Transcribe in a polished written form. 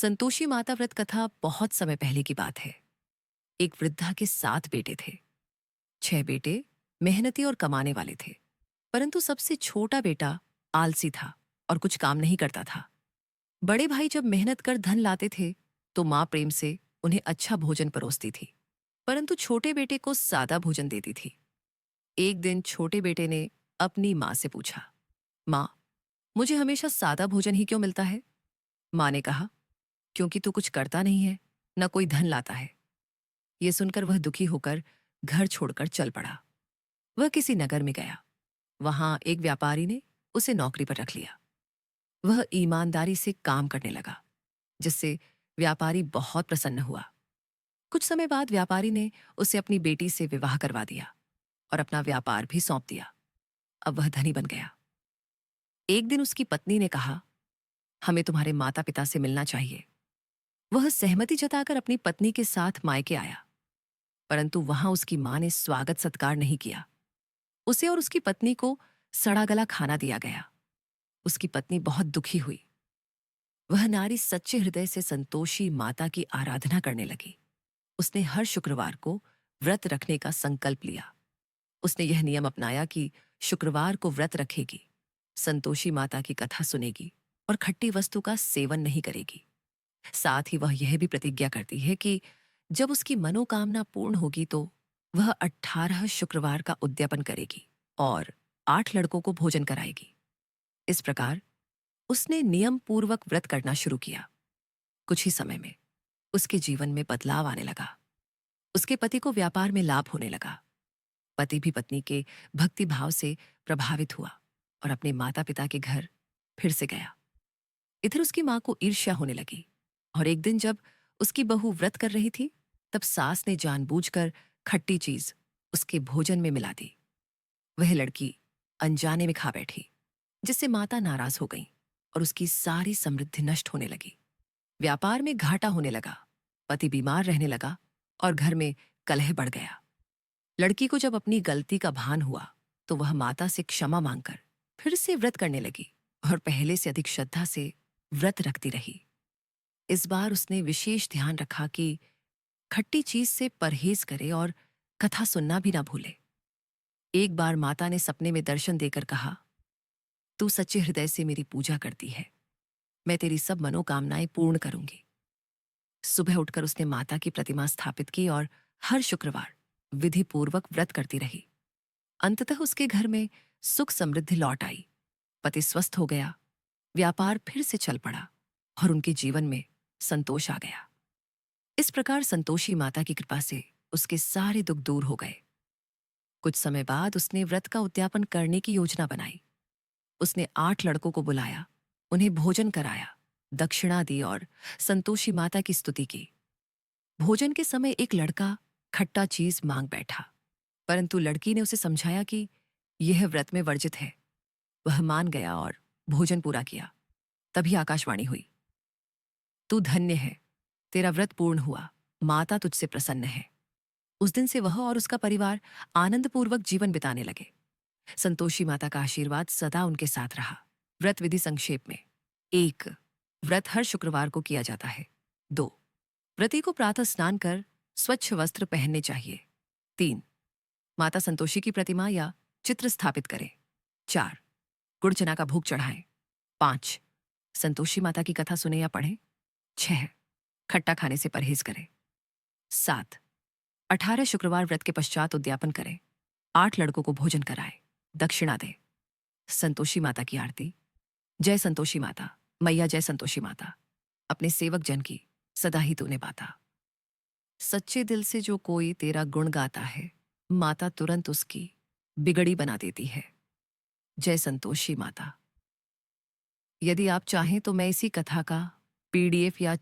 संतोषी माता व्रत कथा बहुत समय पहले की बात है। एक वृद्धा के 7 बेटे थे। 6 बेटे मेहनती और कमाने वाले थे, परंतु सबसे छोटा बेटा आलसी था और कुछ काम नहीं करता था। बड़े भाई जब मेहनत कर धन लाते थे तो माँ प्रेम से उन्हें अच्छा भोजन परोसती थी, परंतु छोटे बेटे को सादा भोजन देती थी। एक दिन छोटे बेटे ने अपनी माँ से पूछा, माँ, मुझे हमेशा सादा भोजन ही क्यों मिलता है? माँ ने कहा, क्योंकि तू कुछ करता नहीं है, न कोई धन लाता है। ये सुनकर वह दुखी होकर घर छोड़कर चल पड़ा। वह किसी नगर में गया। वहां एक व्यापारी ने उसे नौकरी पर रख लिया। वह ईमानदारी से काम करने लगा, जिससे व्यापारी बहुत प्रसन्न हुआ। कुछ समय बाद व्यापारी ने उसे अपनी बेटी से विवाह करवा दिया और अपना व्यापार भी सौंप दिया। अब वह धनी बन गया। एक दिन उसकी पत्नी ने कहा, हमें तुम्हारे माता पिता से मिलना चाहिए। वह सहमति जताकर अपनी पत्नी के साथ मायके आया, परंतु वहां उसकी मां ने स्वागत सत्कार नहीं किया। उसे और उसकी पत्नी को सड़ा गला खाना दिया गया। उसकी पत्नी बहुत दुखी हुई। वह नारी सच्चे हृदय से संतोषी माता की आराधना करने लगी। उसने हर शुक्रवार को व्रत रखने का संकल्प लिया। उसने यह नियम अपनाया कि शुक्रवार को व्रत रखेगी, संतोषी माता की कथा सुनेगी और खट्टी वस्तु का सेवन नहीं करेगी। साथ ही वह यह भी प्रतिज्ञा करती है कि जब उसकी मनोकामना पूर्ण होगी तो वह 18 शुक्रवार का उद्यापन करेगी और 8 लड़कों को भोजन कराएगी। इस प्रकार उसने नियम पूर्वक व्रत करना शुरू किया। कुछ ही समय में उसके जीवन में बदलाव आने लगा। उसके पति को व्यापार में लाभ होने लगा। पति भी पत्नी के भक्ति भाव से प्रभावित हुआ और अपने माता पिता के घर फिर से गया। इधर उसकी मां को ईर्ष्या होने लगी और एक दिन जब उसकी बहू व्रत कर रही थी, तब सास ने जानबूझकर खट्टी चीज उसके भोजन में मिला दी। वह लड़की अनजाने में खा बैठी, जिससे माता नाराज हो गई और उसकी सारी समृद्धि नष्ट होने लगी। व्यापार में घाटा होने लगा, पति बीमार रहने लगा और घर में कलह बढ़ गया। लड़की को जब अपनी गलती का भान हुआ तो वह माता से क्षमा मांगकर फिर से व्रत करने लगी और पहले से अधिक श्रद्धा से व्रत रखती रही। इस बार उसने विशेष ध्यान रखा कि खट्टी चीज से परहेज करे और कथा सुनना भी ना भूले। एक बार माता ने सपने में दर्शन देकर कहा, तू सच्चे हृदय से मेरी पूजा करती है, मैं तेरी सब मनोकामनाएं पूर्ण करूंगी। सुबह उठकर उसने माता की प्रतिमा स्थापित की और हर शुक्रवार विधि पूर्वक व्रत करती रही। अंततः उसके घर में सुख समृद्धि लौट आई। पति स्वस्थ हो गया, व्यापार फिर से चल पड़ा और उनके जीवन में संतोष आ गया। इस प्रकार संतोषी माता की कृपा से उसके सारे दुख दूर हो गए। कुछ समय बाद उसने व्रत का उद्यापन करने की योजना बनाई। उसने 8 लड़कों को बुलाया, उन्हें भोजन कराया, दक्षिणा दी और संतोषी माता की स्तुति की। भोजन के समय एक लड़का खट्टा चीज मांग बैठा, परंतु लड़की ने उसे समझाया कि यह व्रत में वर्जित है। वह मान गया और भोजन पूरा किया। तभी आकाशवाणी हुई, तू धन्य है, तेरा व्रत पूर्ण हुआ, माता तुझसे प्रसन्न है। उस दिन से वह और उसका परिवार आनंदपूर्वक जीवन बिताने लगे। संतोषी माता का आशीर्वाद सदा उनके साथ रहा। व्रत विधि संक्षेप में: 1. व्रत हर शुक्रवार को किया जाता है। 2. व्रती को प्रातः स्नान कर स्वच्छ वस्त्र पहनने चाहिए। 3. माता संतोषी की प्रतिमा या चित्र स्थापित करें। 4. गुड़ चना का भोग चढ़ाएं। 5. संतोषी माता की कथा सुने या पढ़ें। 6. खट्टा खाने से परहेज करें। 7. 18 शुक्रवार व्रत के पश्चात उद्यापन करें। 8 लड़कों को भोजन कराएं, दक्षिणा दें। संतोषी माता की आरती। जय संतोषी माता, मैया जय संतोषी माता, अपने सेवक जन की सदा ही तूने बाता। सच्चे दिल से जो कोई तेरा गुण गाता है, माता तुरंत उसकी बिगड़ी बना देती है। जय संतोषी माता। यदि आप चाहें तो मैं इसी कथा का PDF या